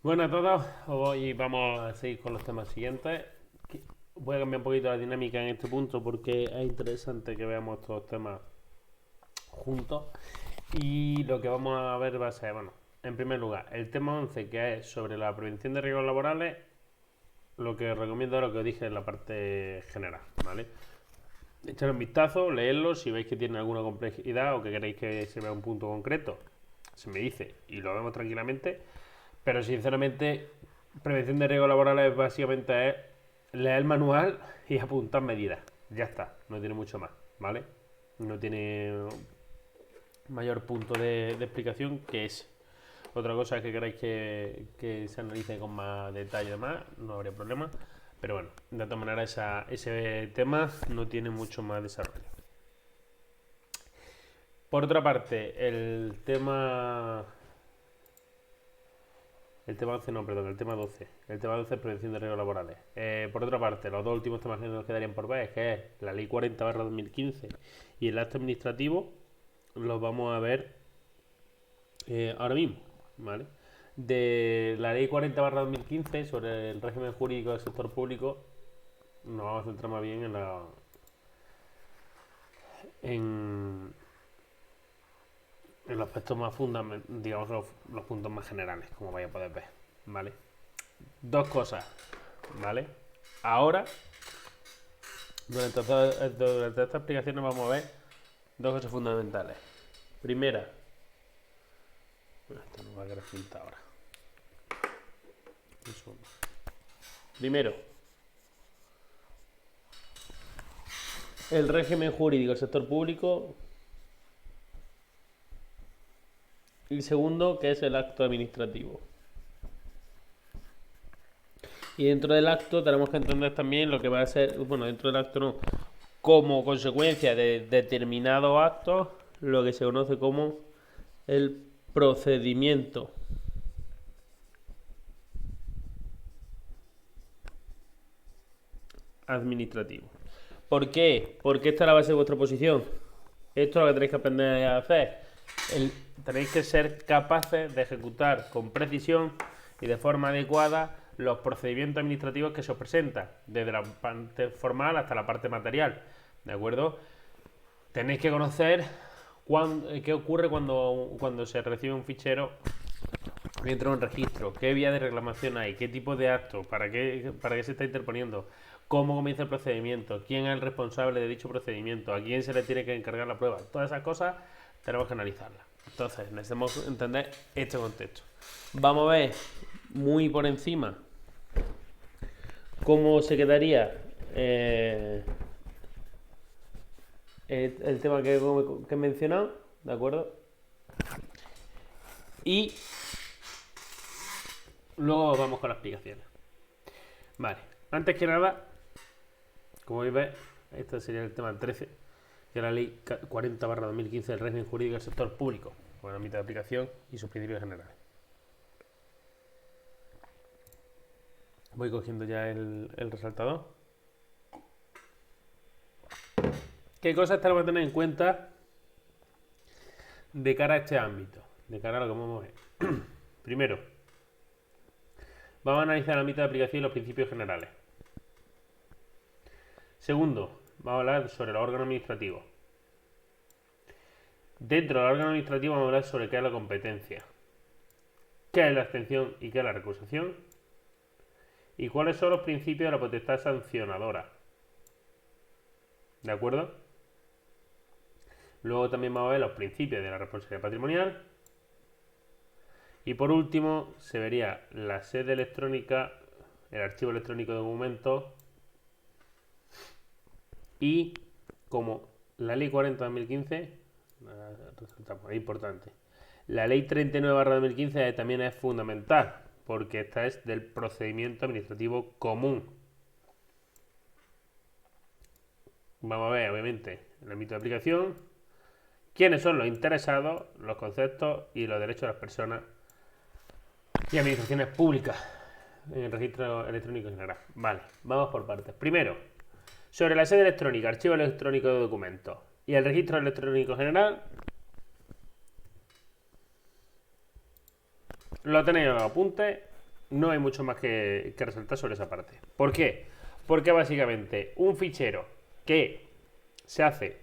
Bueno a todos, hoy vamos a seguir con los temas siguientes. Voy a cambiar un poquito la dinámica en este punto porque es interesante que veamos estos temas juntos. Y lo que vamos a ver va a ser, bueno, en primer lugar, el tema 11 que es sobre la prevención de riesgos laborales. Lo que os recomiendo es lo que os dije en la parte general, ¿vale? Echar un vistazo, leerlo, si veis que tiene alguna complejidad o que queréis que se vea un punto concreto, se me dice y lo vemos tranquilamente. Pero sinceramente, prevención de riesgos laborales básicamente es leer el manual y apuntar medidas. Ya está, no tiene mucho más, ¿vale? No tiene mayor punto de explicación que ese. Otra cosa que queráis que se analice con más detalle y demás, no habría problema. Pero bueno, de todas maneras ese tema no tiene mucho más desarrollo. Por otra parte, el tema 11 no, perdón, el tema 12. El tema 12 es prevención de riesgos laborales. Por otra parte, los dos últimos temas que nos quedarían por ver, que es la ley 40/2015 y el acto administrativo, los vamos a ver ahora mismo, ¿vale? De la ley 40/2015 sobre el régimen jurídico del sector público, nos vamos a centrar más bien en, en los aspectos más fundamentales, digamos los puntos más generales, como vais a poder ver, ¿vale? Dos cosas, ¿vale? Ahora, durante esta explicación vamos a ver dos cosas fundamentales. Primera, esto no va a quedar pinta ahora. Un segundo. Primero, el régimen jurídico del sector público. Y segundo, que es el acto administrativo. Y dentro del acto tenemos que entender también lo que va a ser, bueno, dentro del acto no, como consecuencia de determinados actos, lo que se conoce como el procedimiento administrativo. ¿Por qué? Porque esta es la base de vuestra posición. Esto es lo que tenéis que aprender a hacer. Tenéis que ser capaces de ejecutar con precisión y de forma adecuada los procedimientos administrativos que se os presentan, desde la parte formal hasta la parte material. ¿De acuerdo? Tenéis que conocer qué ocurre cuando se recibe un fichero dentro de un registro, qué vía de reclamación hay, qué tipo de acto, para qué se está interponiendo, cómo comienza el procedimiento, quién es el responsable de dicho procedimiento, a quién se le tiene que encargar la prueba. Todas esas cosas tenemos que analizarlas. Entonces, necesitamos entender este contexto. Vamos a ver muy por encima cómo se quedaría el tema que he mencionado, ¿de acuerdo? Y luego vamos con las explicaciones. Vale, antes que nada, como veis, este sería el tema 13, que es la ley 40/2015 del régimen jurídico del sector público, con el ámbito de aplicación y sus principios generales. Voy cogiendo ya el resaltador. ¿Qué cosas tenemos que tener en cuenta de cara a este ámbito? De cara a lo que vamos a ver. Primero, vamos a analizar el ámbito de aplicación y los principios generales. Segundo, vamos a hablar sobre los órganos administrativos. Dentro del órgano administrativo vamos a hablar sobre qué es la competencia, qué es la abstención y qué es la recusación, y cuáles son los principios de la potestad sancionadora. ¿De acuerdo? Luego también vamos a ver los principios de la responsabilidad patrimonial. Y por último, se vería la sede electrónica, el archivo electrónico de documentos y como la ley 40/2015, resaltamos, es importante. La ley 39/2015 también es fundamental porque esta es del procedimiento administrativo común. Vamos a ver, obviamente, el ámbito de aplicación, quiénes son los interesados, los conceptos y los derechos de las personas y administraciones públicas en el registro electrónico general. Vale, vamos por partes. Primero, sobre la sede electrónica, archivo electrónico de documentos y el registro electrónico general, lo tenéis en los apuntes no hay mucho más que resaltar sobre esa parte. ¿Por qué? Porque básicamente un fichero que se hace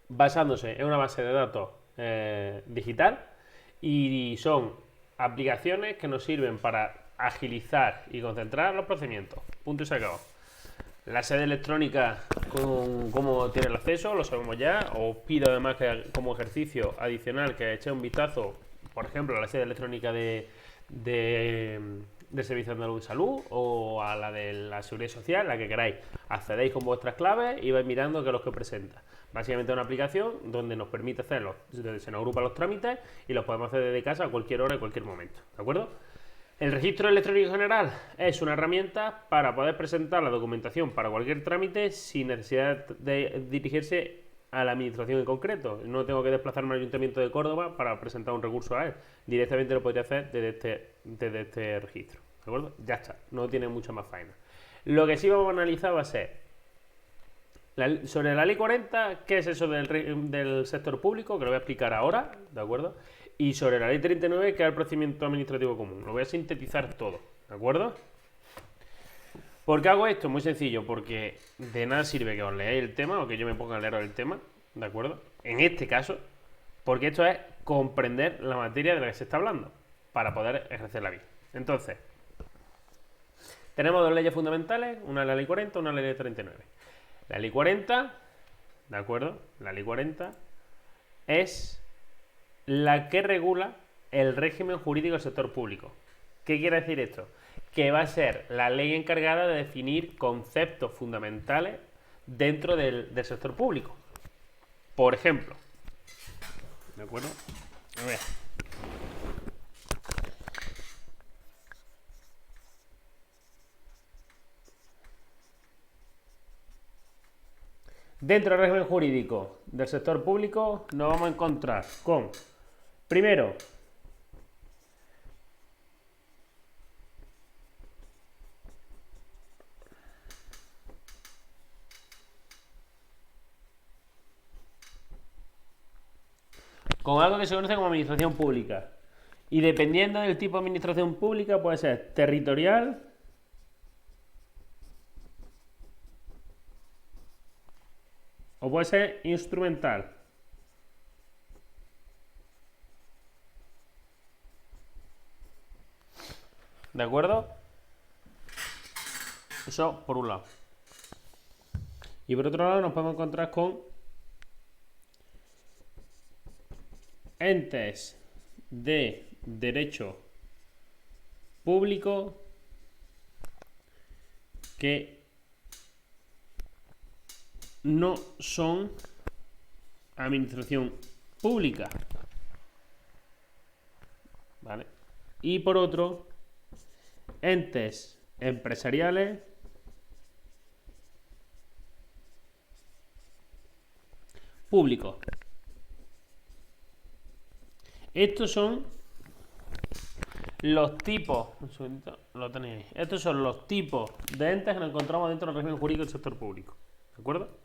basándose en una base de datos digital y son aplicaciones que nos sirven para agilizar y concentrar los procedimientos. Punto y se acabó. La sede electrónica, con cómo tiene el acceso, lo sabemos ya. Os pido además que como ejercicio adicional que echéis un vistazo, por ejemplo, a la sede electrónica del Servicio Andaluz de Salud o a la de la Seguridad Social, la que queráis. Accedéis con vuestras claves y vais mirando qué es lo que presenta. Básicamente es una aplicación donde nos permite hacerlo, se nos agrupan los trámites y los podemos hacer desde casa a cualquier hora, en cualquier momento. ¿De acuerdo? El registro electrónico general es una herramienta para poder presentar la documentación para cualquier trámite sin necesidad de dirigirse a la administración en concreto. No tengo que desplazarme al Ayuntamiento de Córdoba para presentar un recurso a él. Directamente lo podría hacer desde este registro. ¿De acuerdo? Ya está. No tiene mucha más faena. Lo que sí vamos a analizar va a ser sobre la ley 40, ¿qué es eso del sector público? Que lo voy a explicar ahora, ¿de acuerdo? Y sobre la ley 39, que es el procedimiento administrativo común. Lo voy a sintetizar todo, ¿de acuerdo? ¿Por qué hago esto? Muy sencillo, porque de nada sirve que os leáis el tema o que yo me ponga a leer el tema, ¿de acuerdo? En este caso, porque esto es comprender la materia de la que se está hablando para poder ejercerla bien. Entonces, tenemos dos leyes fundamentales, una es la ley 40, una es la ley 39. La ley 40, ¿de acuerdo? La ley 40 es la que regula el régimen jurídico del sector público. ¿Qué quiere decir esto? Que va a ser la ley encargada de definir conceptos fundamentales dentro del sector público. Por ejemplo, ¿de acuerdo? A ver. Dentro del régimen jurídico del sector público nos vamos a encontrar con, primero, con algo que se conoce como administración pública. Y dependiendo del tipo de administración pública puede ser territorial, o puede ser instrumental. ¿De acuerdo? Eso por un lado. Y por otro lado nos podemos encontrar con entes de derecho público que no son administración pública. ¿Vale? Y por otro, entes empresariales públicos. Estos son los tipos, un segundito, lo tenéis ahí. Estos son los tipos de entes que nos encontramos dentro del régimen jurídico del sector público. ¿De acuerdo?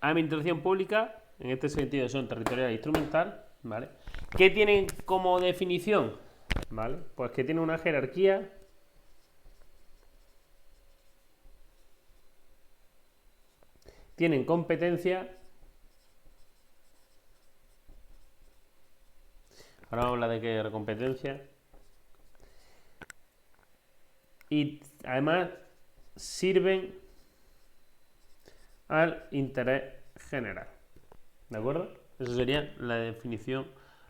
Administración pública, en este sentido son territorial e instrumental, ¿vale? ¿Qué tienen como definición? ¿Vale? Pues que tiene una jerarquía tienen competencia. Ahora vamos a hablar de qué es competencia. Y además sirven al interés general. ¿De acuerdo? Esa sería la definición,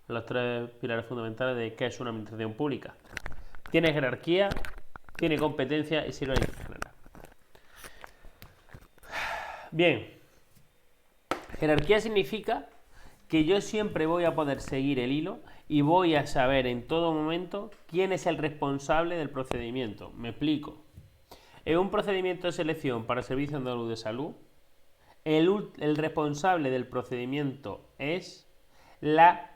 los tres pilares fundamentales de qué es una administración pública. Tiene jerarquía, tiene competencia y sirve al interés general. Bien. Jerarquía significa que yo siempre voy a poder seguir el hilo y voy a saber en todo momento quién es el responsable del procedimiento. Me explico. En un procedimiento de selección para el Servicio Andaluz de Salud, el responsable del procedimiento es la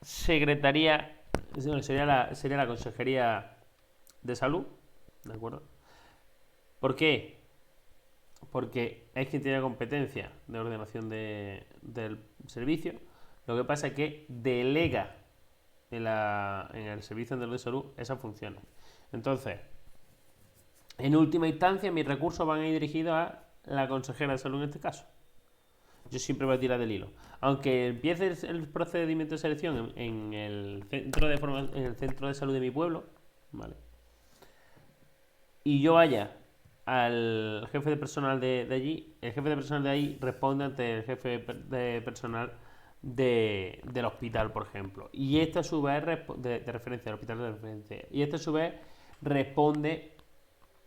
Secretaría, sería la Consejería de Salud, ¿de acuerdo? ¿Por qué? Porque es quien tiene competencia de ordenación del servicio. Lo que pasa es que delega en el Servicio Andaluz de Salud esas funciones. Entonces, en última instancia, mis recursos van a ir dirigidos a la consejera de salud en este caso. Yo siempre voy a tirar del hilo. Aunque empiece el procedimiento de selección en el centro de salud de mi pueblo, ¿vale? Y yo vaya al jefe de personal de allí, el jefe de personal de ahí responde ante el jefe de personal del hospital, por ejemplo. Y este a su vez de referencia, del hospital de referencia. Y este a su vez responde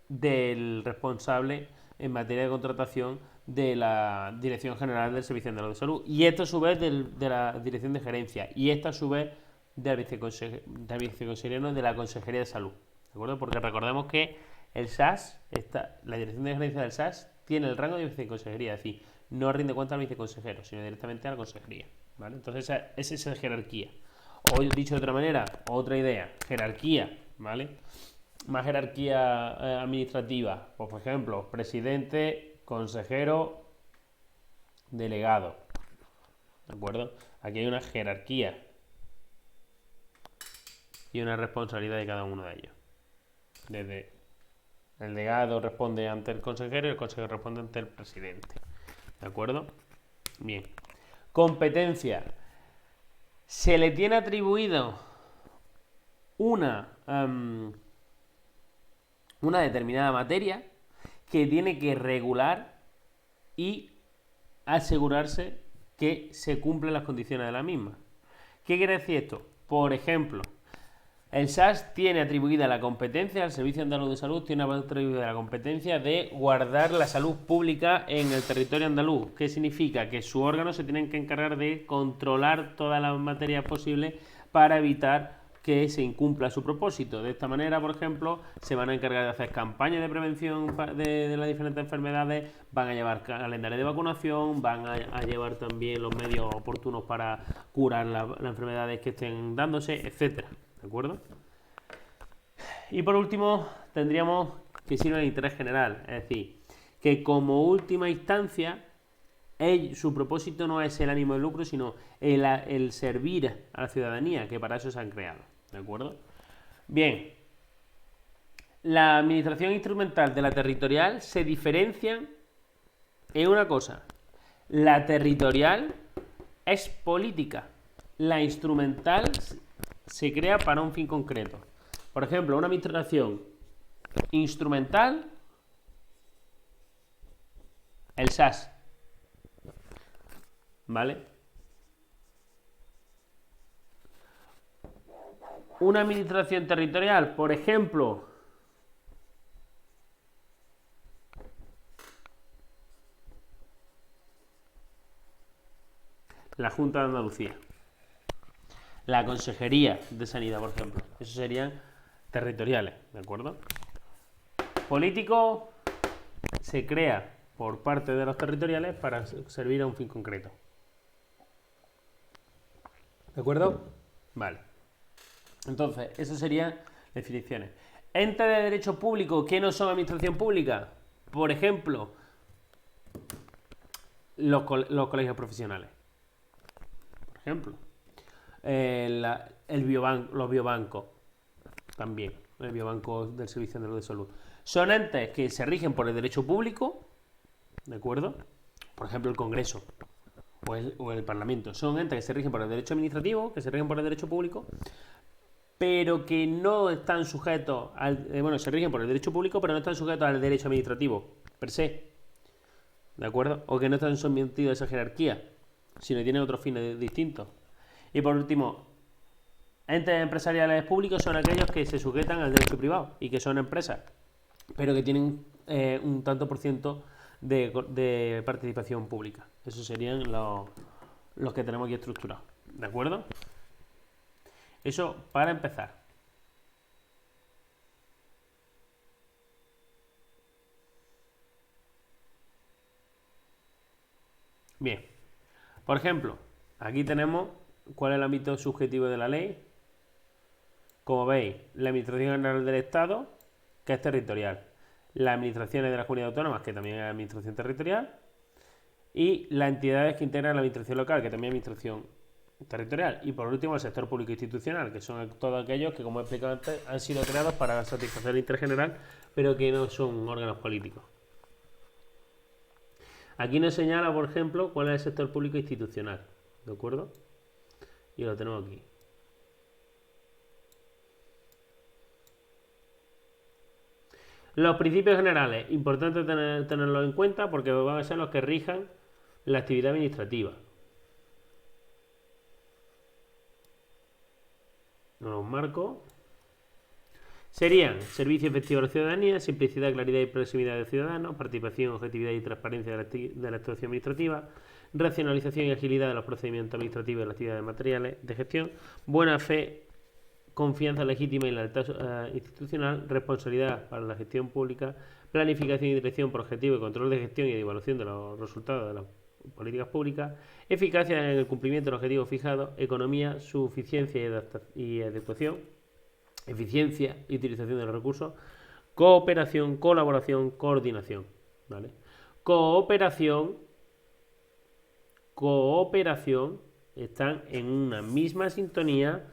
del responsable en materia de contratación de la Dirección General del Servicio Andaluz de Salud. Y esto a su vez de la Dirección de Gerencia. Y esto a su vez del viceconsejero de la Consejería de Salud. ¿De acuerdo? Porque recordemos que el SAS, la Dirección de Gerencia del SAS, tiene el rango de viceconsejería. Es decir, no rinde cuenta al viceconsejero, sino directamente a la consejería. ¿Vale? Entonces esa es la jerarquía. O dicho de otra manera, otra idea, jerarquía, ¿vale? Más jerarquía administrativa, pues por ejemplo, presidente, consejero, delegado, ¿de acuerdo? Aquí hay una jerarquía y una responsabilidad de cada uno de ellos. Desde el delegado responde ante el consejero y el consejero responde ante el presidente, ¿de acuerdo? Bien. Competencia. Se le tiene atribuido una determinada materia que tiene que regular y asegurarse que se cumplen las condiciones de la misma. ¿Qué quiere decir esto? Por ejemplo, el SAS tiene atribuida la competencia, el Servicio Andaluz de Salud tiene atribuida la competencia de guardar la salud pública en el territorio andaluz. ¿Qué significa? Que sus órganos se tienen que encargar de controlar todas las materias posibles para evitar que se incumpla su propósito. De esta manera, por ejemplo, se van a encargar de hacer campañas de prevención de las diferentes enfermedades, van a llevar calendarios de vacunación, van a llevar también los medios oportunos para curar las enfermedades que estén dándose, etcétera. ¿De acuerdo? Y por último, tendríamos que sirve de interés general, es decir, que como última instancia, su propósito no es el ánimo de lucro, sino el servir a la ciudadanía, que para eso se han creado. ¿De acuerdo? Bien, la administración instrumental de la territorial se diferencian en una cosa. La territorial es política, la instrumental se crea para un fin concreto. Por ejemplo, una administración instrumental, el SAS, ¿vale? Una administración territorial, por ejemplo, la Junta de Andalucía, la Consejería de Sanidad, por ejemplo. Esos serían territoriales, ¿de acuerdo? Político se crea por parte de los territoriales para servir a un fin concreto. ¿De acuerdo? Vale. Entonces, esas serían definiciones. Entes de derecho público que no son administración pública. Por ejemplo, los colegios profesionales. Por ejemplo. Los biobancos. También. El biobanco del Servicio Andaluz de Salud. Son entes que se rigen por el derecho público. ¿De acuerdo? Por ejemplo, el Congreso. O el Parlamento. Son entes que se rigen por el derecho administrativo, que se rigen por el derecho público, pero que no están sujetos se rigen por el derecho público, pero no están sujetos al derecho administrativo, per se. ¿De acuerdo? O que no están sometidos a esa jerarquía, sino tienen otros fines distintos. Y por último, entes empresariales públicos son aquellos que se sujetan al derecho privado y que son empresas, pero que tienen un tanto por ciento de participación pública. Esos serían los que tenemos aquí estructurados. ¿De acuerdo? Eso para empezar. Bien. Por ejemplo, aquí tenemos cuál es el ámbito subjetivo de la ley. Como veis, la Administración General del Estado, que es territorial. Las administraciones de las comunidades autónomas, que también es administración territorial. Y las entidades que integran la administración local, que también es administración territorial. Y por último, el sector público institucional, que son todos aquellos que, como he explicado antes, han sido creados para satisfacer el interés general, pero que no son órganos políticos. Aquí nos señala, por ejemplo, cuál es el sector público institucional, ¿de acuerdo? Y lo tenemos aquí. Los principios generales, importante tenerlos en cuenta porque van a ser los que rijan la actividad administrativa. Los marcos serían servicio efectivo a la ciudadanía, simplicidad, claridad y proximidad del ciudadano, participación, objetividad y transparencia de la actuación administrativa, racionalización y agilidad de los procedimientos administrativos y las actividades materiales de gestión, buena fe, confianza legítima y lealtad institucional, responsabilidad para la gestión pública, planificación y dirección por objetivo y control de gestión y de evaluación de los resultados de las políticas públicas, eficacia en el cumplimiento del objetivo fijado, economía, suficiencia y adecuación, eficiencia y utilización de los recursos, cooperación, colaboración, coordinación, ¿vale? Cooperación están en una misma sintonía,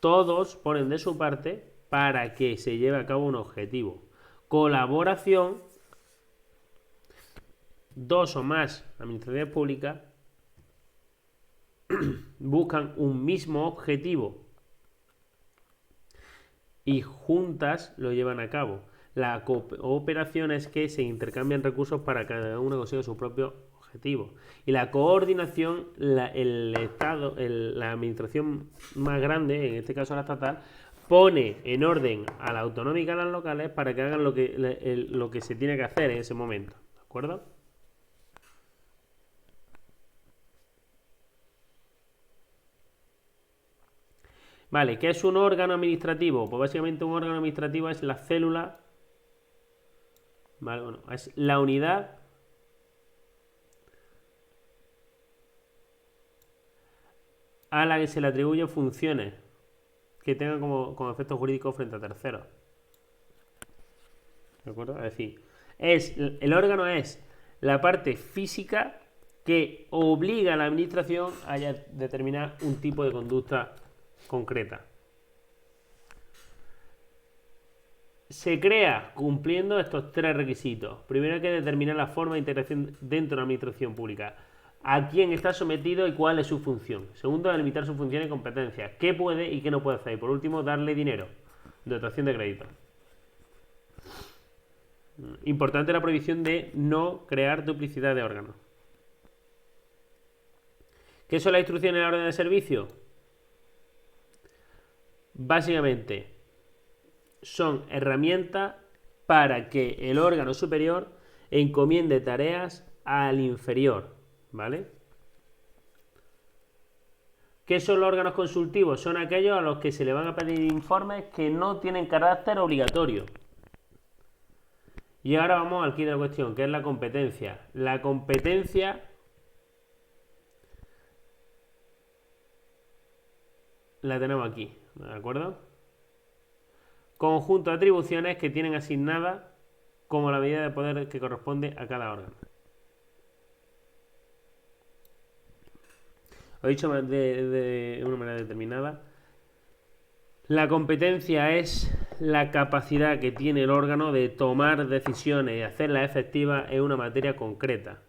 todos ponen de su parte para que se lleve a cabo un objetivo. Colaboración, dos o más administraciones públicas buscan un mismo objetivo y juntas lo llevan a cabo. La cooperación es que se intercambian recursos para que cada uno consiga su propio objetivo. Y la coordinación, el Estado, la administración más grande, en este caso la estatal, pone en orden a la autonómica y a las locales para que hagan lo que se tiene que hacer en ese momento. ¿De acuerdo? Vale, ¿qué es un órgano administrativo? Pues básicamente un órgano administrativo es la célula, vale, bueno, es la unidad a la que se le atribuyen funciones que tengan como efectos jurídicos frente a terceros. ¿De acuerdo? Es decir, el órgano es la parte física que obliga a la administración a determinar un tipo de conducta concreta. Se crea cumpliendo estos tres requisitos. Primero hay que determinar la forma de integración dentro de la administración pública. A quién está sometido y cuál es su función. Segundo, delimitar sus funciones y competencias. ¿Qué puede y qué no puede hacer? Y por último, darle dinero. Dotación de crédito. Importante la prohibición de no crear duplicidad de órganos. ¿Qué son las instrucciones de la orden de servicio? Básicamente son herramientas para que el órgano superior encomiende tareas al inferior, ¿vale? ¿Qué son los órganos consultivos? Son aquellos a los que se le van a pedir informes que no tienen carácter obligatorio. Y ahora vamos al quid de la cuestión, que es la competencia. La competencia la tenemos aquí, ¿de acuerdo? Conjunto de atribuciones que tienen asignadas como la medida de poder que corresponde a cada órgano. Lo he dicho de una manera determinada. La competencia es la capacidad que tiene el órgano de tomar decisiones y hacerlas efectivas en una materia concreta.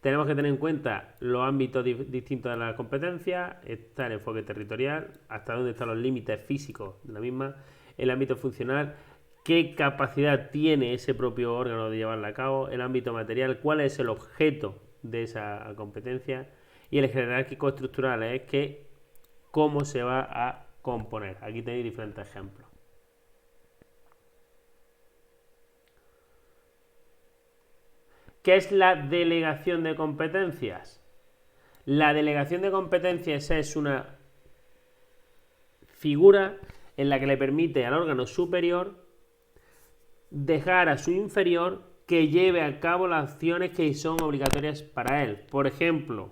Tenemos que tener en cuenta los ámbitos distintos de la competencia, está el enfoque territorial, hasta dónde están los límites físicos de la misma, el ámbito funcional, qué capacidad tiene ese propio órgano de llevarla a cabo, el ámbito material, cuál es el objeto de esa competencia, y el jerárquico estructural es que cómo se va a componer. Aquí tenéis diferentes ejemplos. ¿Qué es la delegación de competencias? La delegación de competencias es una figura en la que le permite al órgano superior dejar a su inferior que lleve a cabo las acciones que son obligatorias para él. Por ejemplo,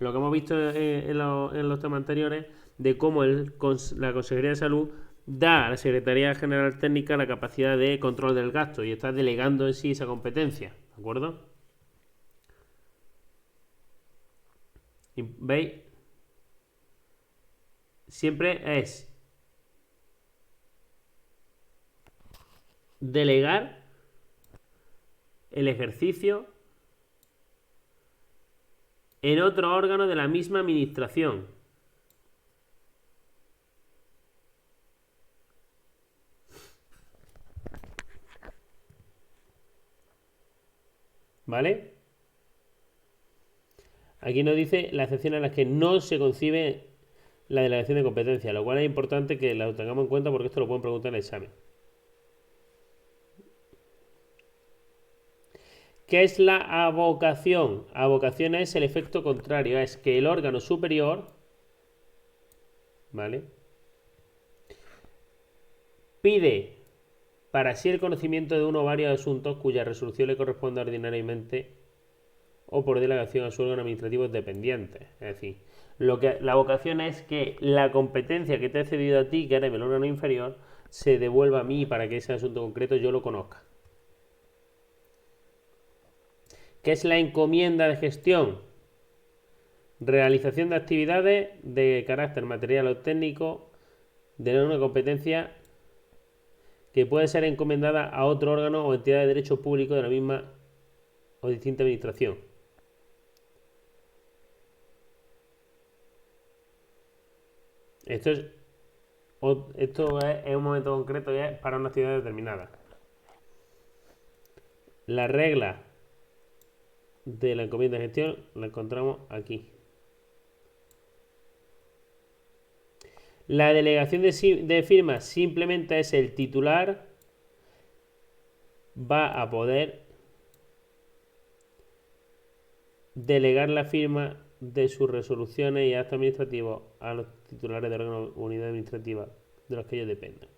lo que hemos visto en los temas anteriores de cómo la Consejería de Salud da a la Secretaría General Técnica la capacidad de control del gasto y está delegando en sí esa competencia, ¿de acuerdo? Y veis siempre es delegar el ejercicio en otro órgano de la misma administración. ¿Vale? Aquí nos dice la excepción en las que no se concibe la delegación de competencia, lo cual es importante que la tengamos en cuenta porque esto lo pueden preguntar en el examen. ¿Qué es la avocación? Avocación es el efecto contrario, es que el órgano superior, ¿vale?, pide para sí el conocimiento de uno o varios asuntos cuya resolución le corresponde ordinariamente o por delegación a su órgano administrativo dependiente. Es decir, la vocación es que la competencia que te he cedido a ti, que eres el órgano inferior, se devuelva a mí para que ese asunto concreto yo lo conozca. ¿Qué es la encomienda de gestión? Realización de actividades de carácter material o técnico de una competencia que puede ser encomendada a otro órgano o entidad de derecho público de la misma o distinta administración. Esto es un momento concreto y es para una actividad determinada. La regla de la encomienda de gestión la encontramos aquí. La delegación de firma simplemente es el titular va a poder delegar la firma de sus resoluciones y actos administrativos a los titulares de órganos o unidad administrativa de los que ellos dependen.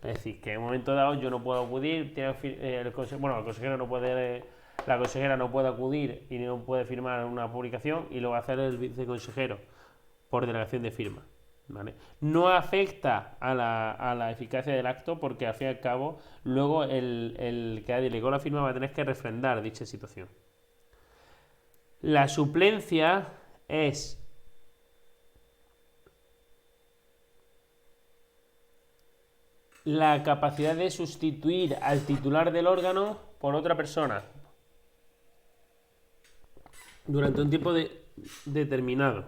Es decir, que en un momento dado yo no puedo acudir, la consejera no puede acudir y no puede firmar una publicación y lo va a hacer el viceconsejero por delegación de firma, ¿vale? No afecta a la eficacia del acto porque al fin y al cabo luego el que delegó la firma va a tener que refrendar dicha situación. La suplencia es la capacidad de sustituir al titular del órgano por otra persona durante un tiempo determinado.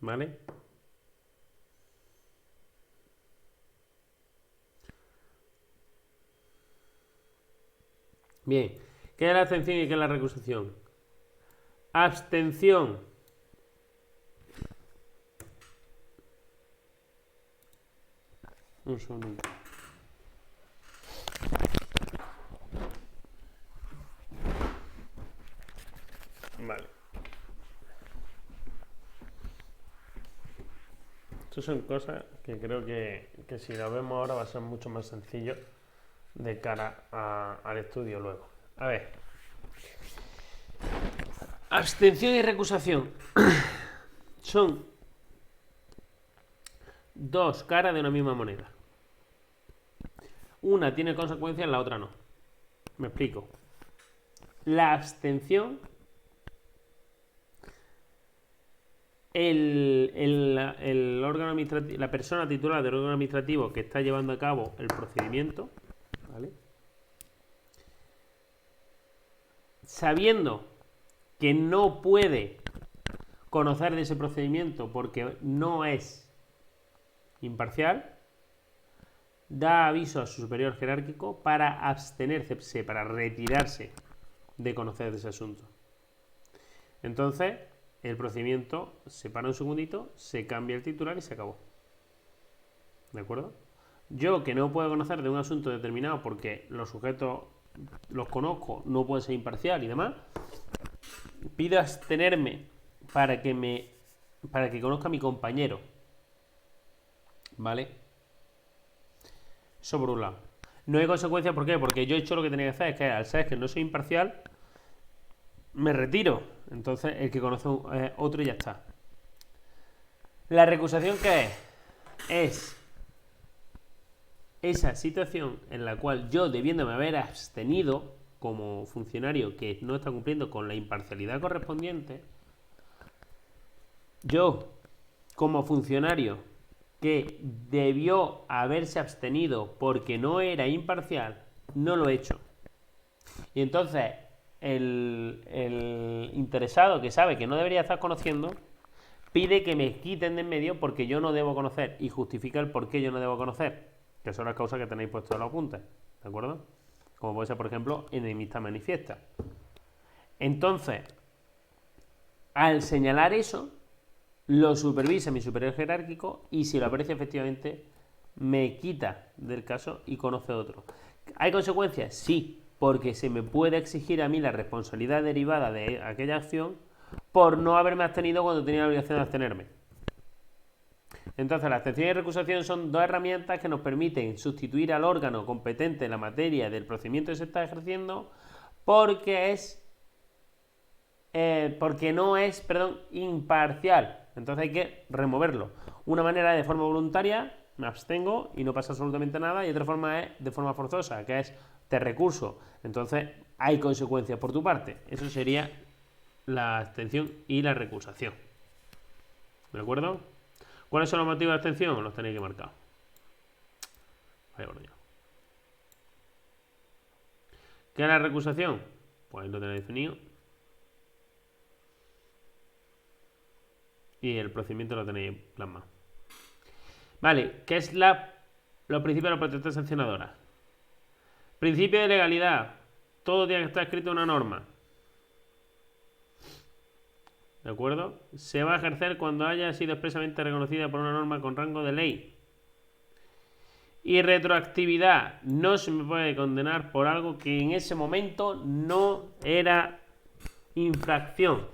¿Vale? Bien. ¿Qué es la abstención y qué es la recusación? Abstención. Un segundo. Vale. Estas son cosas que creo que si lo vemos ahora va a ser mucho más sencillo de cara al estudio luego. A ver. Abstención y recusación son dos caras de una misma moneda. Una tiene consecuencias, la otra no. Me explico. La abstención, el órgano administrativo, la persona titular del órgano administrativo que está llevando a cabo el procedimiento, ¿vale?, sabiendo que no puede conocer de ese procedimiento porque no es imparcial, da aviso a su superior jerárquico para abstenerse, para retirarse de conocer de ese asunto. Entonces, el procedimiento se para un segundito, se cambia el titular y se acabó. ¿De acuerdo? Yo, que no puedo conocer de un asunto determinado porque los sujetos los conozco, no puedo ser imparcial y demás, pido abstenerme para que conozca a mi compañero. ¿Vale? Eso por un lado. No hay consecuencias, ¿por qué? Porque yo he hecho lo que tenía que hacer, es que al ser que no soy imparcial, me retiro. Entonces el que conoce otro y ya está. ¿La recusación qué es? Es esa situación en la cual yo, debiéndome haber abstenido como funcionario que no está cumpliendo con la imparcialidad correspondiente, Yo, como funcionario que debió haberse abstenido porque no era imparcial, no lo he hecho. Y entonces el interesado que sabe que no debería estar conociendo pide que me quiten de en medio porque yo no debo conocer y justifica el por qué yo no debo conocer, que son las causas que tenéis puestos en los apuntes, ¿de acuerdo? Como puede ser, por ejemplo, enemistad manifiesta. Entonces, al señalar eso, lo supervisa mi superior jerárquico y si lo aprecia efectivamente me quita del caso y conoce otro. ¿Hay consecuencias? Sí, porque se me puede exigir a mí la responsabilidad derivada de aquella acción por no haberme abstenido cuando tenía la obligación de abstenerme. Entonces, la abstención y recusación son dos herramientas que nos permiten sustituir al órgano competente en la materia del procedimiento que se está ejerciendo porque no es, imparcial. Entonces hay que removerlo. Una manera es de forma voluntaria, me abstengo y no pasa absolutamente nada, y otra forma es de forma forzosa, que es te recurso. Entonces hay consecuencias por tu parte. Eso sería la abstención y la recusación. ¿De acuerdo? ¿Cuáles son los motivos de abstención? Los tenéis que marcar. Vaya por Dios. ¿Qué es la recusación? Pues ahí lo tenéis definido. Y el procedimiento lo tenéis plasmado. Vale, ¿qué es los principios de la protección sancionadora? Principio de legalidad. Todo tiene que estar escrito en una norma. ¿De acuerdo? Se va a ejercer cuando haya sido expresamente reconocida por una norma con rango de ley. Y retroactividad. No se me puede condenar por algo que en ese momento no era infracción.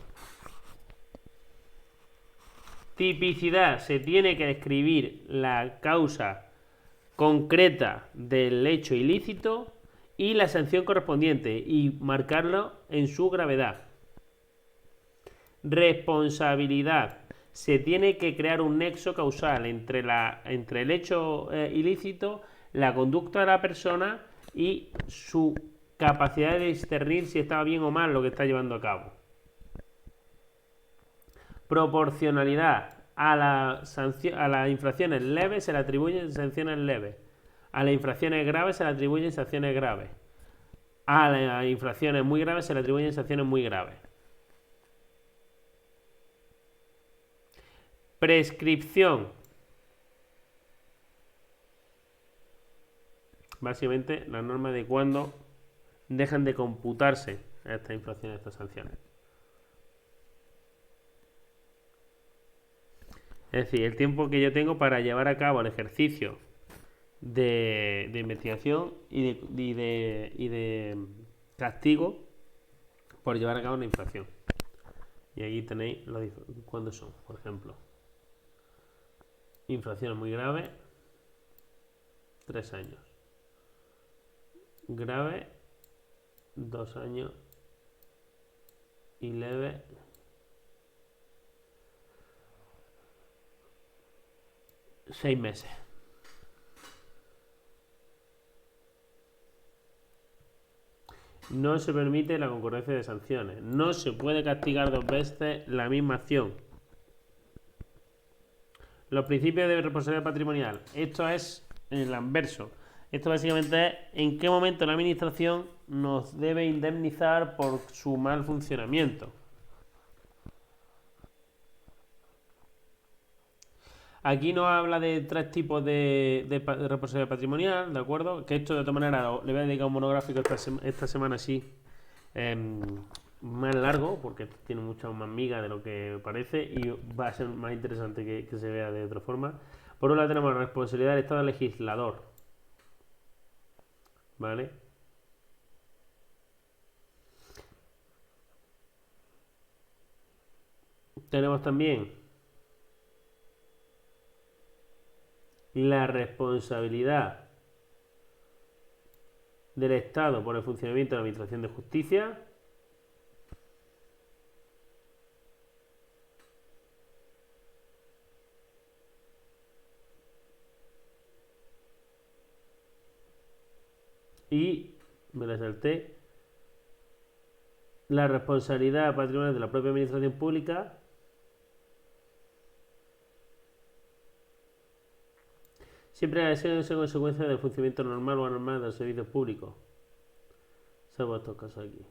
Tipicidad. Se tiene que describir la causa concreta del hecho ilícito y la sanción correspondiente y marcarlo en su gravedad. Responsabilidad. Se tiene que crear un nexo causal entre el hecho ilícito, la conducta de la persona y su capacidad de discernir si estaba bien o mal lo que está llevando a cabo. Proporcionalidad. A las infracciones leves se le atribuyen sanciones leves. A las infracciones graves se le atribuyen sanciones graves. A las infracciones muy graves se le atribuyen sanciones muy graves. Prescripción. Básicamente la norma de cuándo dejan de computarse estas infracciones, estas sanciones. Es decir, el tiempo que yo tengo para llevar a cabo el ejercicio de investigación y de castigo por llevar a cabo una infracción. Y aquí tenéis cuándo son, por ejemplo. Infracciones muy graves, 3 años. Grave, 2 años. Y leve, 6 meses. No se permite la concurrencia de sanciones. No se puede castigar 2 veces la misma acción. Los principios de responsabilidad patrimonial. Esto es el anverso. Esto básicamente es en qué momento la administración nos debe indemnizar por su mal funcionamiento. Aquí nos habla de 3 tipos de responsabilidad patrimonial, ¿de acuerdo? Que esto de todas maneras le voy a dedicar un monográfico esta semana sí, más largo, porque tiene mucha más miga de lo que parece y va a ser más interesante que se vea de otra forma. Por un lado tenemos la responsabilidad del Estado legislador, ¿vale? Tenemos también la responsabilidad del Estado por el funcionamiento de la Administración de Justicia. Y me la salté. La responsabilidad patrimonial de la propia Administración Pública Siempre ha sido esa consecuencia del funcionamiento normal o anormal de los servicios públicos. Salvo estos casos aquí.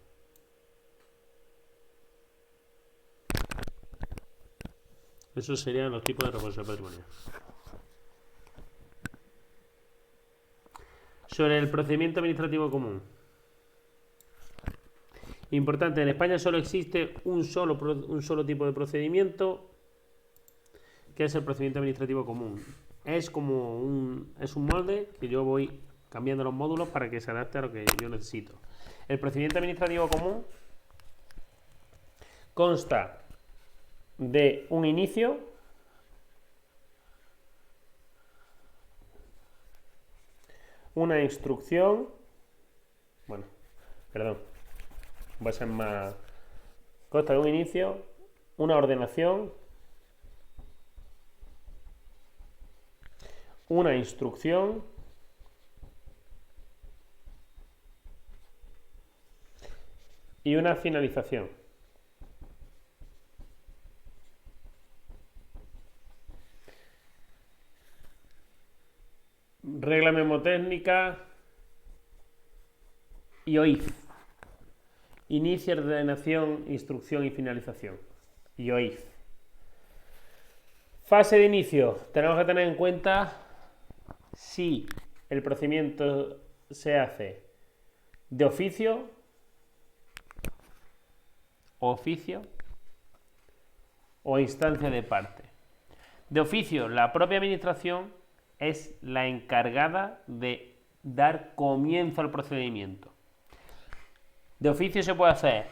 Esos serían los tipos de responsabilidad patrimonial. Sobre el procedimiento administrativo común. Importante, en España solo existe un solo tipo de procedimiento, que es el procedimiento administrativo común. Es como un molde que yo voy cambiando los módulos para que se adapte a lo que yo necesito. El procedimiento administrativo común consta de un inicio, una instrucción, va a ser más, consta de un inicio, una ordenación, una instrucción, y una finalización. Regla memotécnica y OIF. Inicio, ordenación, instrucción y finalización. Y OIF. Fase de inicio. Tenemos que tener en cuenta si el procedimiento se hace de oficio o instancia de parte. De oficio, la propia administración es la encargada de dar comienzo al procedimiento. De oficio se puede hacer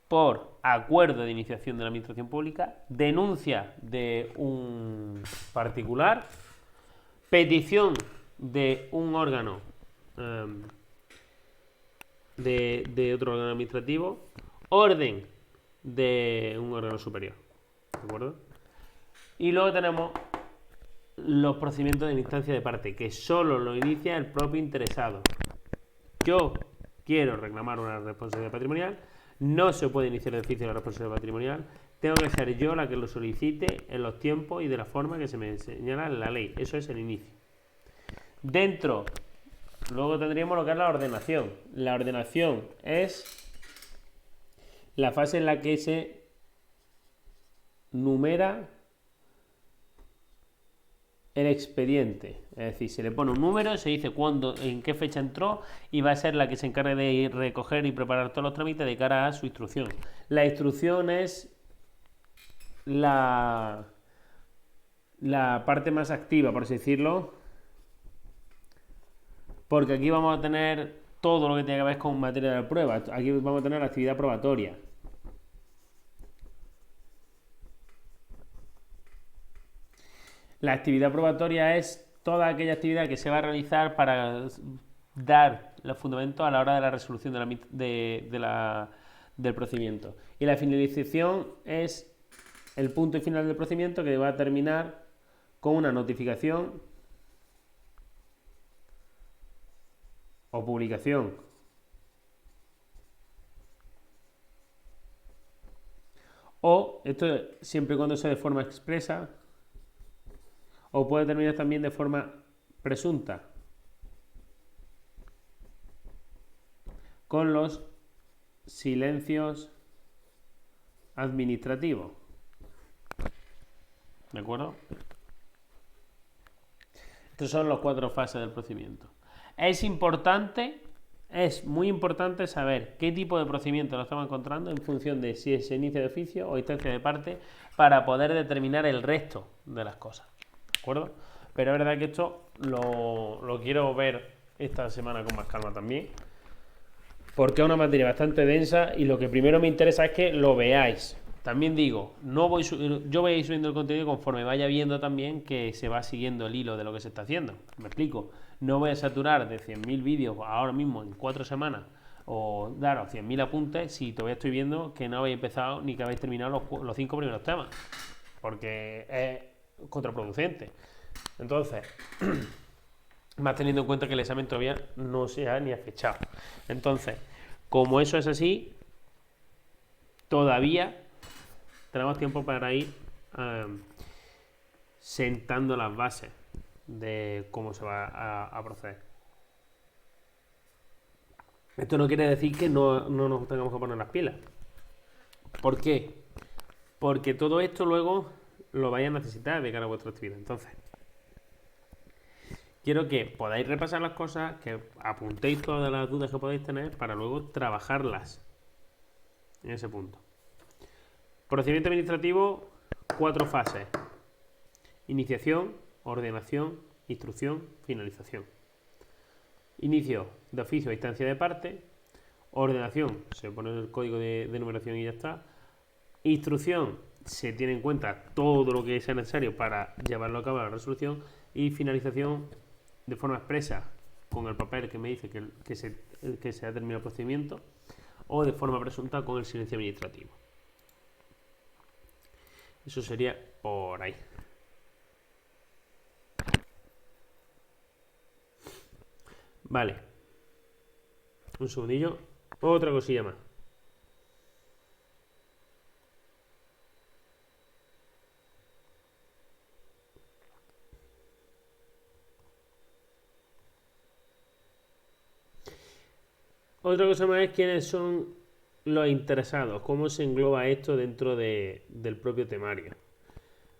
por acuerdo de iniciación de la administración pública, denuncia de un particular, petición de un órgano de otro órgano administrativo, orden de un órgano superior. ¿De acuerdo? Y luego tenemos los procedimientos de instancia de parte, que solo lo inicia el propio interesado. Yo quiero reclamar una responsabilidad patrimonial, no se puede iniciar de oficio la responsabilidad patrimonial, tengo que ser yo la que lo solicite en los tiempos y de la forma que se me señala en la ley. Eso es el inicio. Dentro, luego tendríamos lo que es la ordenación. La ordenación es la fase en la que se numera el expediente, es decir, se le pone un número, se dice cuándo, en qué fecha entró y va a ser la que se encargue de recoger y preparar todos los trámites de cara a su instrucción. La instrucción es la parte más activa, por así decirlo, porque aquí vamos a tener todo lo que tiene que ver con materia de prueba. Aquí vamos a tener la actividad probatoria. La actividad probatoria es toda aquella actividad que se va a realizar para dar los fundamentos a la hora de la resolución del procedimiento. Y la finalización es el punto final del procedimiento, que va a terminar con una notificación o publicación o, esto siempre y cuando sea de forma expresa, o puede terminar también de forma presunta, con los silencios administrativos. ¿De acuerdo? Estos son los 4 fases del procedimiento. Es muy importante saber qué tipo de procedimiento lo estamos encontrando en función de si se inicia de oficio o instancia de parte, para poder determinar el resto de las cosas. ¿De acuerdo? Pero es verdad que esto lo quiero ver esta semana con más calma también, porque es una materia bastante densa y lo que primero me interesa es que lo veáis. También digo, yo voy a ir subiendo el contenido conforme vaya viendo también que se va siguiendo el hilo de lo que se está haciendo. Me explico, no voy a saturar de 100.000 vídeos ahora mismo en 4 semanas o daros 100.000 apuntes si todavía estoy viendo que no habéis empezado ni que habéis terminado los 5 primeros temas, porque es contraproducente. Entonces, más teniendo en cuenta que el examen todavía no se ha ni fechado. Entonces, como eso es así, todavía tenemos tiempo para ir sentando las bases de cómo se va a proceder. Esto no quiere decir que no nos tengamos que poner las pilas. ¿Por qué? Porque todo esto luego lo vais a necesitar de cara a vuestra actividad. Entonces, quiero que podáis repasar las cosas, que apuntéis todas las dudas que podéis tener para luego trabajarlas en ese punto. Procedimiento administrativo, 4 fases. Iniciación, ordenación, instrucción, finalización. Inicio de oficio a instancia de parte. Ordenación, se pone el código de numeración y ya está. Instrucción, se tiene en cuenta todo lo que sea necesario para llevarlo a cabo la resolución. Y finalización, de forma expresa, con el papel que me dice que se ha terminado el procedimiento, o de forma presunta con el silencio administrativo. Eso sería por ahí. Vale. Un segundillo. Otra cosilla más. Otra cosa más es quiénes son los interesados, cómo se engloba esto dentro del propio temario,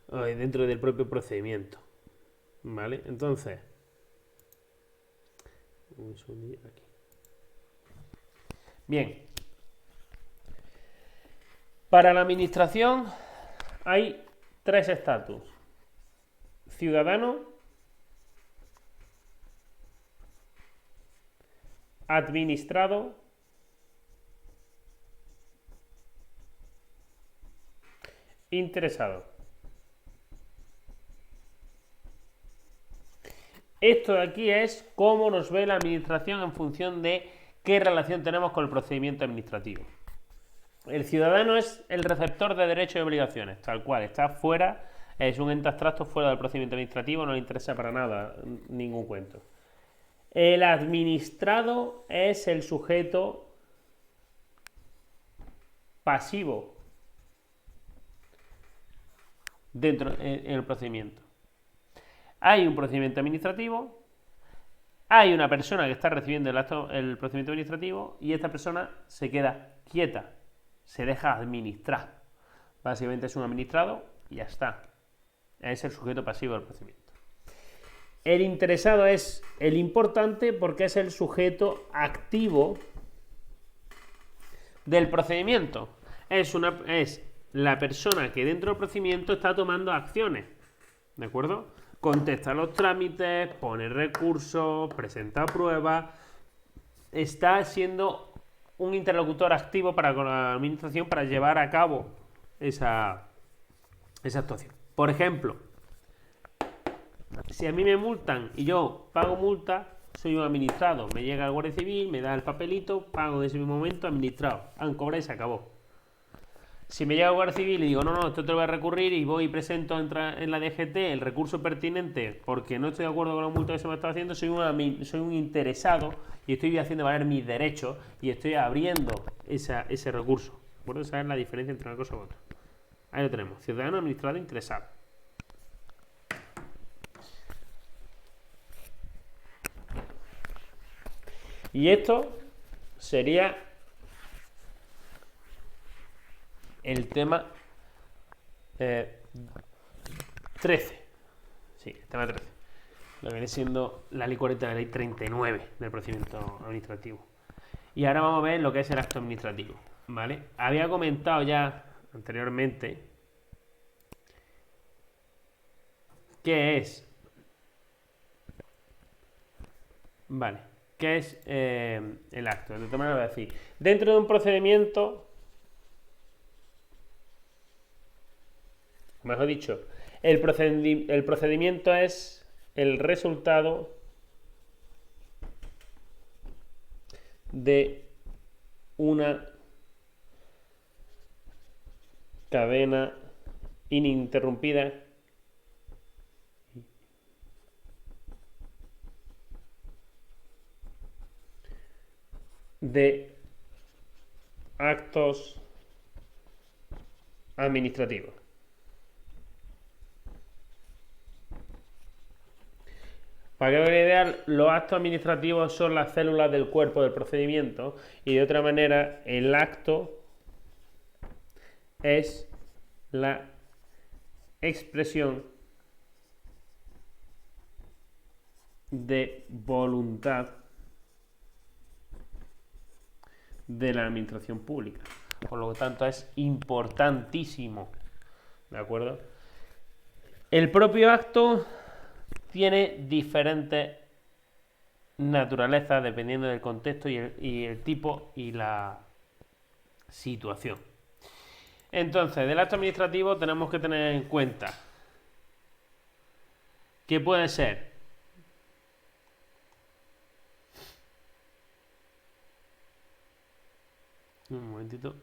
dentro del propio procedimiento. ¿Vale? Entonces, un segundillo aquí. Bien. Para la administración hay 3 estatus: ciudadano, administrado interesado. Esto de aquí es cómo nos ve la administración en función de qué relación tenemos con el procedimiento administrativo. El ciudadano es el receptor de derechos y obligaciones, tal cual, está fuera, es un ente abstracto fuera del procedimiento administrativo, no le interesa para nada ningún cuento. El administrado es el sujeto pasivo dentro en el procedimiento. Hay un procedimiento administrativo, hay una persona que está recibiendo el procedimiento administrativo y esta persona se queda quieta, se deja administrar. Básicamente es un administrado y ya está. Es el sujeto pasivo del procedimiento. El interesado es el importante porque es el sujeto activo del procedimiento. Es la persona que dentro del procedimiento está tomando acciones. ¿De acuerdo? Contesta los trámites, pone recursos, presenta pruebas. Está siendo un interlocutor activo con la administración para llevar a cabo esa actuación. Por ejemplo, si a mí me multan y yo pago multa, soy un administrado. Me llega el Guardia Civil, me da el papelito, pago en ese mismo momento, administrado. Han cobrado y se acabó. Si me llega el Guardia Civil y digo, no, esto te lo voy a recurrir y voy y presento en la DGT el recurso pertinente porque no estoy de acuerdo con la multa que se me está haciendo, soy un interesado y estoy haciendo valer mis derechos y estoy abriendo ese recurso. ¿De acuerdo? Esa es la diferencia entre una cosa y otra. Ahí lo tenemos. Ciudadano, administrado, interesado. Y esto sería el tema 13. Sí, el tema 13. Lo que viene siendo la ley 40 de la ley 39 del procedimiento administrativo. Y ahora vamos a ver lo que es el acto administrativo. ¿Vale? Había comentado ya anteriormente qué es. Vale. ¿Qué es el acto? De todas maneras voy a decir. Dentro de un procedimiento, mejor dicho, el procedimiento es el resultado de una cadena ininterrumpida de actos administrativos. Para que veáis la idea, los actos administrativos son las células del cuerpo del procedimiento y de otra manera el acto es la expresión de voluntad de la administración pública. Por lo tanto, es importantísimo. ¿De acuerdo? El propio acto tiene diferentes naturalezas dependiendo del contexto y el tipo y la situación. Entonces, del acto administrativo tenemos que tener en cuenta que puede ser un momentito.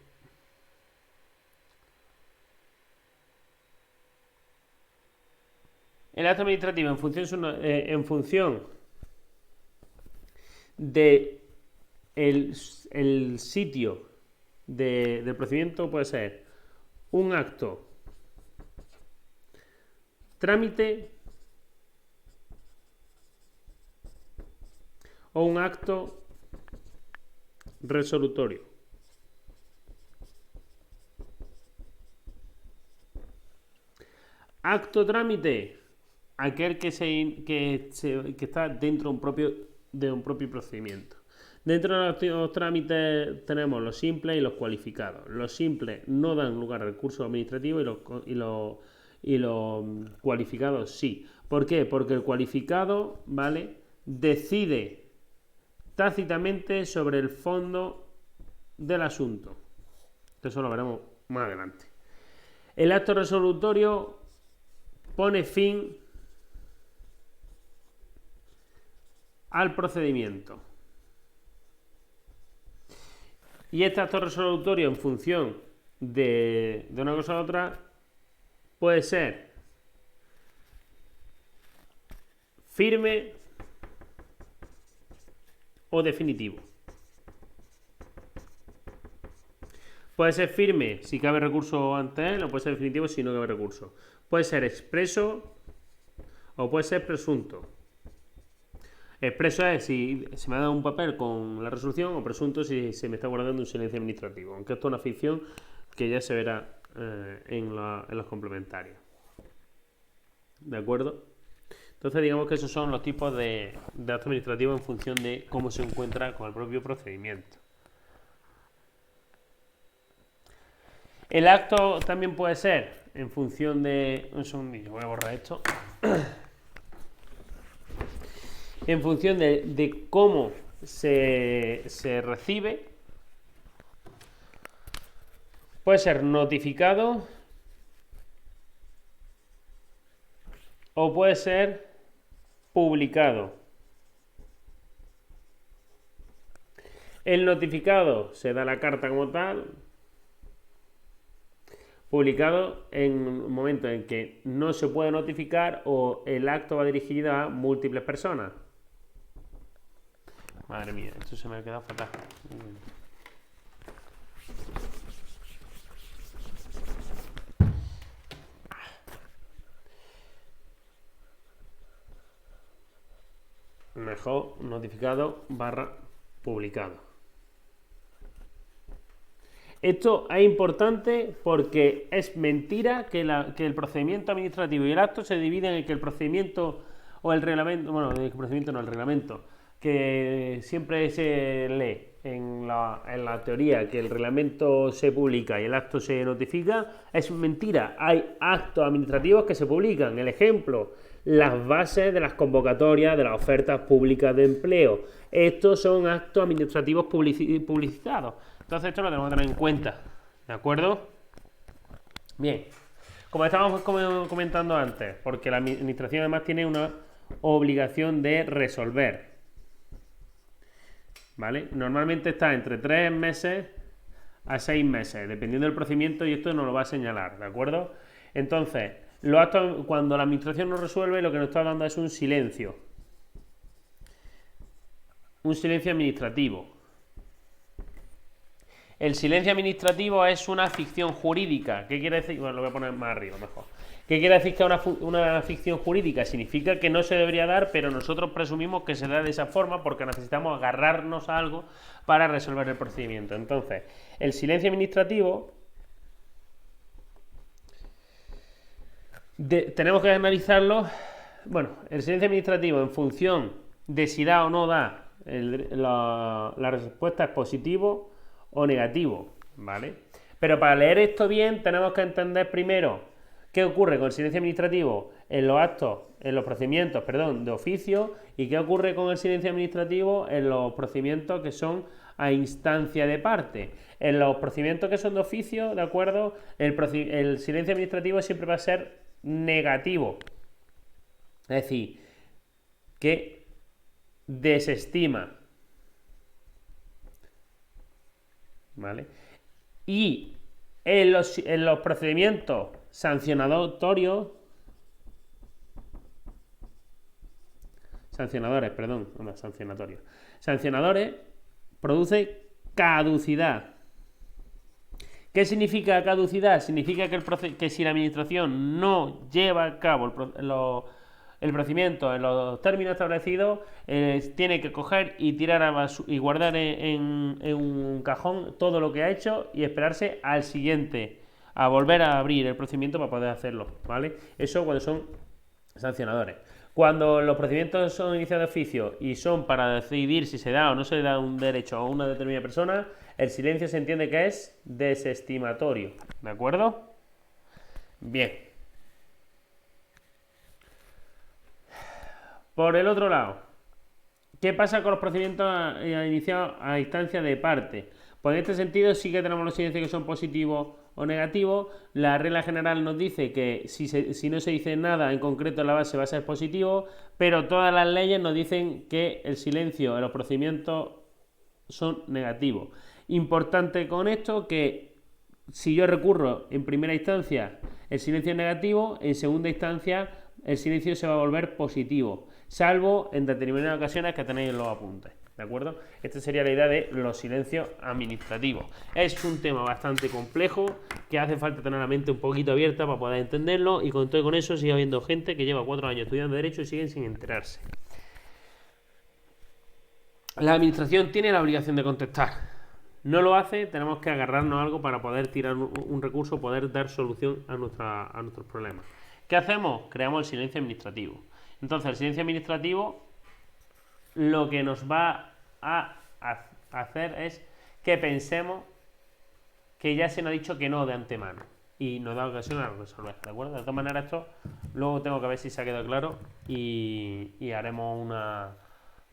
El acto administrativo en función de el sitio del procedimiento puede ser un acto trámite o un acto resolutorio. Acto trámite, aquel que está dentro de un propio procedimiento. Dentro de los trámites tenemos los simples y los cualificados. Los simples no dan lugar a recursos administrativos y los cualificados sí. ¿Por qué? Porque el cualificado, ¿vale?, decide tácitamente sobre el fondo del asunto. Eso lo veremos más adelante. El acto resolutorio pone fin al procedimiento. Y este acto resolutorio en función de una cosa a otra puede ser firme o definitivo. Puede ser firme si cabe recurso ante él o puede ser definitivo si no cabe recurso. Puede ser expreso o puede ser presunto. Expreso es si se me ha dado un papel con la resolución o presunto si se me está guardando un silencio administrativo. Aunque esto es una ficción que ya se verá en los complementarios. ¿De acuerdo? Entonces digamos que esos son los tipos de acto administrativo en función de cómo se encuentra con el propio procedimiento. El acto también puede ser en función de... Un segundillo, voy a borrar esto. En función de cómo se recibe, puede ser notificado o puede ser publicado. El notificado se da la carta como tal, publicado en un momento en que no se puede notificar o el acto va dirigido a múltiples personas. Madre mía, esto se me ha quedado fatal. Mejor notificado / publicado. Esto es importante porque es mentira que el procedimiento administrativo y el acto se dividen en que el procedimiento o el reglamento, bueno, el procedimiento no, el reglamento, que siempre se lee en la teoría que el reglamento se publica y el acto se notifica, es mentira. Hay actos administrativos que se publican. El ejemplo, las bases de las convocatorias de las ofertas públicas de empleo. Estos son actos administrativos publicitados. Entonces esto lo tenemos que tener en cuenta. ¿De acuerdo? Bien. Como estábamos comentando antes, porque la administración además tiene una obligación de resolver. ¿Vale? Normalmente está entre 3 meses a 6 meses, dependiendo del procedimiento, y esto nos lo va a señalar, ¿de acuerdo? Entonces, los actos, cuando la administración no resuelve, lo que nos está dando es un silencio administrativo. El silencio administrativo es una ficción jurídica. ¿Qué quiere decir? Bueno, lo voy a poner más arriba, mejor. ¿Qué quiere decir que una ficción jurídica? Significa que no se debería dar, pero nosotros presumimos que se da de esa forma porque necesitamos agarrarnos a algo para resolver el procedimiento. Entonces, el silencio administrativo tenemos que analizarlo. Bueno, el silencio administrativo en función de si da o no da, la respuesta es positivo o negativo, ¿vale? Pero para leer esto bien tenemos que entender primero qué ocurre con el silencio administrativo en los actos, en los procedimientos, perdón, de oficio, y qué ocurre con el silencio administrativo en los procedimientos que son a instancia de parte. En los procedimientos que son de oficio, ¿de acuerdo? El silencio administrativo siempre va a ser negativo. Es decir, que desestima, ¿vale? Y en los procedimientos sancionadores, produce caducidad. ¿Qué significa caducidad? Significa que si la administración no lleva a cabo el procedimiento en los términos establecidos, tiene que coger y tirar y guardar en un cajón todo lo que ha hecho y esperarse al siguiente, a volver a abrir el procedimiento para poder hacerlo, ¿vale? Eso cuando son sancionadores. Cuando los procedimientos son iniciados de oficio y son para decidir si se da o no se da un derecho a una determinada persona, el silencio se entiende que es desestimatorio, ¿de acuerdo? Bien. Por el otro lado, ¿qué pasa con los procedimientos iniciados a instancia de parte? Pues en este sentido sí que tenemos los silencios que son positivos o negativos. La regla general nos dice que si no se dice nada en concreto en la base va a ser positivo, pero todas las leyes nos dicen que el silencio en los procedimientos son negativos. Importante con esto que si yo recurro en primera instancia el silencio es negativo, en segunda instancia el silencio se va a volver positivo, salvo en determinadas ocasiones que tenéis en los apuntes, ¿de acuerdo? Esta sería la idea de los silencios administrativos. Es un tema bastante complejo que hace falta tener la mente un poquito abierta para poder entenderlo, y con todo con eso sigue habiendo gente que lleva 4 años estudiando Derecho y siguen sin enterarse. La administración tiene la obligación de contestar. No lo hace, tenemos que agarrarnos a algo para poder tirar un recurso, poder dar solución a nuestros problemas. ¿Qué hacemos? Creamos el silencio administrativo. Entonces, el silencio administrativo lo que nos va a hacer es que pensemos que ya se nos ha dicho que no de antemano y nos da ocasión a resolver, ¿de acuerdo? De todas maneras, esto luego tengo que ver si se ha quedado claro y haremos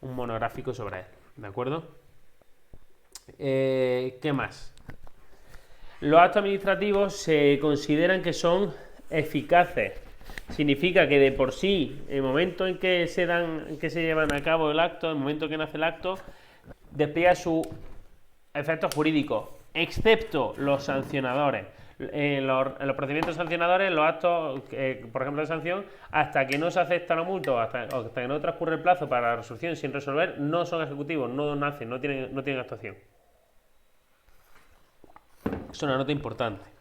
un monográfico sobre él, ¿de acuerdo? ¿Qué más? Los actos administrativos se consideran que son eficaces. Significa que de por sí, el momento en que se llevan a cabo el acto, el momento en que nace el acto, despliega sus efectos jurídicos, excepto los sancionadores. En los procedimientos sancionadores, los actos, por ejemplo, de sanción, hasta que no se acepta la multa o hasta que no transcurre el plazo para la resolución sin resolver, no son ejecutivos, no nacen, no tienen actuación. Es una nota importante.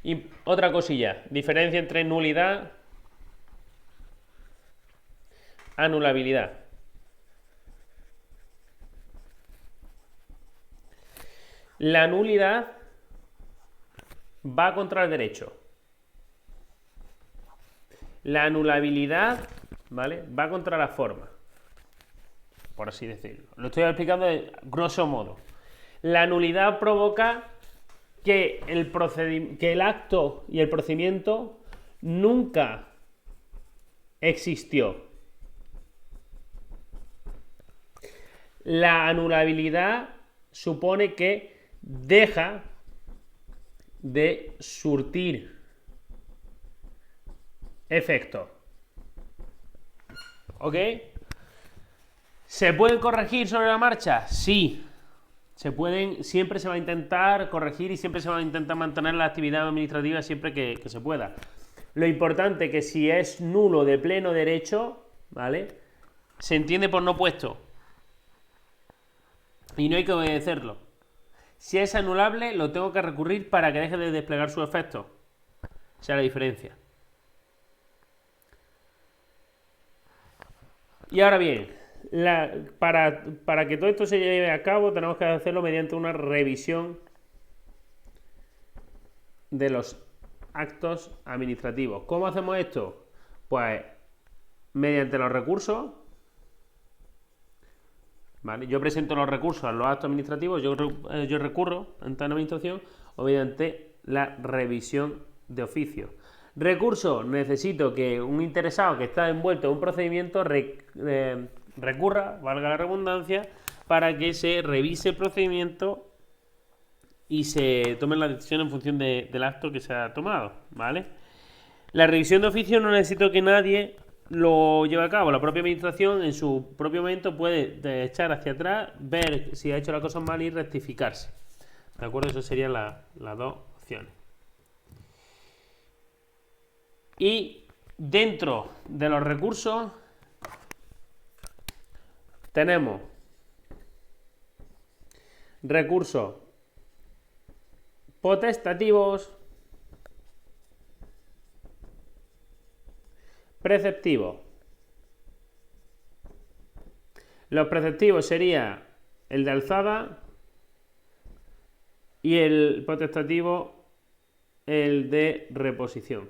Y otra cosilla, diferencia entre nulidad, anulabilidad. La nulidad va contra el derecho. La anulabilidad, ¿vale?, va contra la forma, por así decirlo. Lo estoy explicando de grosso modo. La nulidad provoca que el acto y el procedimiento nunca existió. La anulabilidad supone que deja de surtir efecto. ¿Ok? ¿Se pueden corregir sobre la marcha? Sí. Siempre se va a intentar corregir y siempre se va a intentar mantener la actividad administrativa siempre que se pueda. Lo importante es que si es nulo de pleno derecho, ¿vale?, se entiende por no puesto. Y no hay que obedecerlo. Si es anulable, lo tengo que recurrir para que deje de desplegar su efecto. Esa es la diferencia. Y ahora bien, para que todo esto se lleve a cabo, tenemos que hacerlo mediante una revisión de los actos administrativos. ¿Cómo hacemos esto? Pues mediante los recursos. ¿Vale? Yo presento los recursos a los actos administrativos, yo recurro ante la administración o mediante la revisión de oficio. Recurso, necesito que un interesado que está envuelto en un procedimiento recurra, valga la redundancia, para que se revise el procedimiento y se tome la decisión en función del acto que se ha tomado, ¿vale? La revisión de oficio no necesito que nadie lo lleve a cabo. La propia administración en su propio momento puede echar hacia atrás, ver si ha hecho las cosas mal y rectificarse. ¿De acuerdo? Esas serían las dos opciones. Y dentro de los recursos tenemos recursos potestativos, preceptivos. Los preceptivos sería el de alzada y el potestativo el de reposición.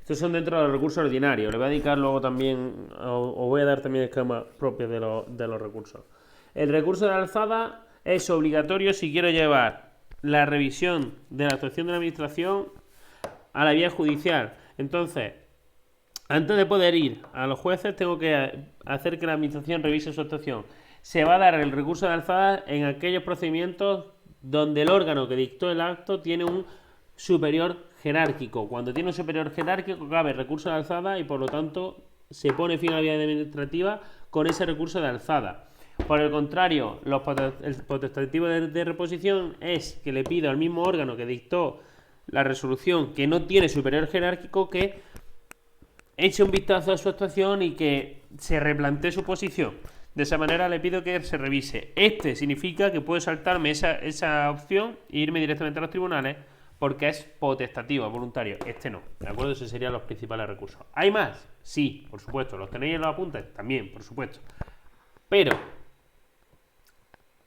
Estos son dentro de los recursos ordinarios. Le voy a dedicar luego también, os voy a dar también esquemas propios de los recursos. El recurso de alzada es obligatorio si quiero llevar la revisión de la actuación de la administración a la vía judicial. Entonces, antes de poder ir a los jueces, tengo que hacer que la administración revise su actuación. Se va a dar el recurso de alzada en aquellos procedimientos donde el órgano que dictó el acto tiene un superior jerárquico. Cuando tiene un superior jerárquico, cabe recurso de alzada y por lo tanto se pone fin a la vía administrativa con ese recurso de alzada. Por el contrario, el potestativo de reposición es que le pido al mismo órgano que dictó la resolución, que no tiene superior jerárquico, que eche un vistazo a su actuación y que se replantee su posición. De esa manera le pido que se revise. Significa que puedo saltarme esa opción e irme directamente a los tribunales porque es potestativo, voluntario. No. ¿De acuerdo? Esos serían los principales recursos. ¿Hay más? Sí, por supuesto. ¿Los tenéis en los apuntes? También, por supuesto. Pero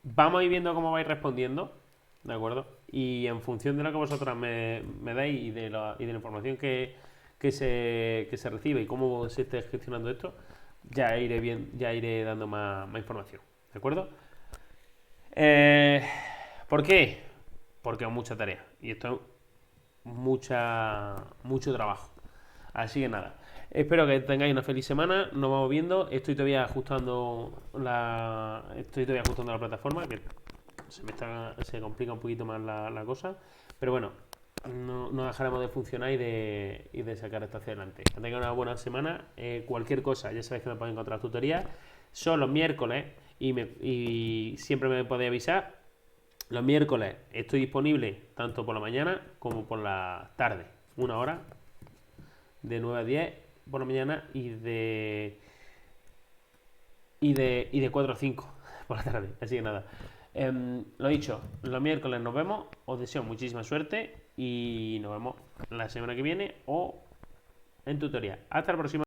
vamos a ir viendo cómo vais respondiendo, ¿de acuerdo? Y en función de lo que vosotras me dais y de la información que se recibe y cómo se esté gestionando esto, ya iré dando más información, ¿de acuerdo? ¿Por qué? Porque es mucha tarea y esto es mucho trabajo. Así que nada, espero que tengáis una feliz semana. Nos vamos viendo. Estoy todavía ajustando la plataforma, que se complica un poquito más la cosa, pero bueno, no dejaremos de funcionar y de sacar esto hacia adelante. Que tengan una buena semana. Cualquier cosa, ya sabéis que me podéis encontrar tutorías. Son los miércoles y siempre me podéis avisar. Los miércoles estoy disponible tanto por la mañana como por la tarde. 1 hora, de 9 a 10 por la mañana y de 4 a 5 por la tarde. Así que nada. Lo dicho, los miércoles nos vemos. Os deseo muchísima suerte y nos vemos la semana que viene o en tutoría. Hasta la próxima.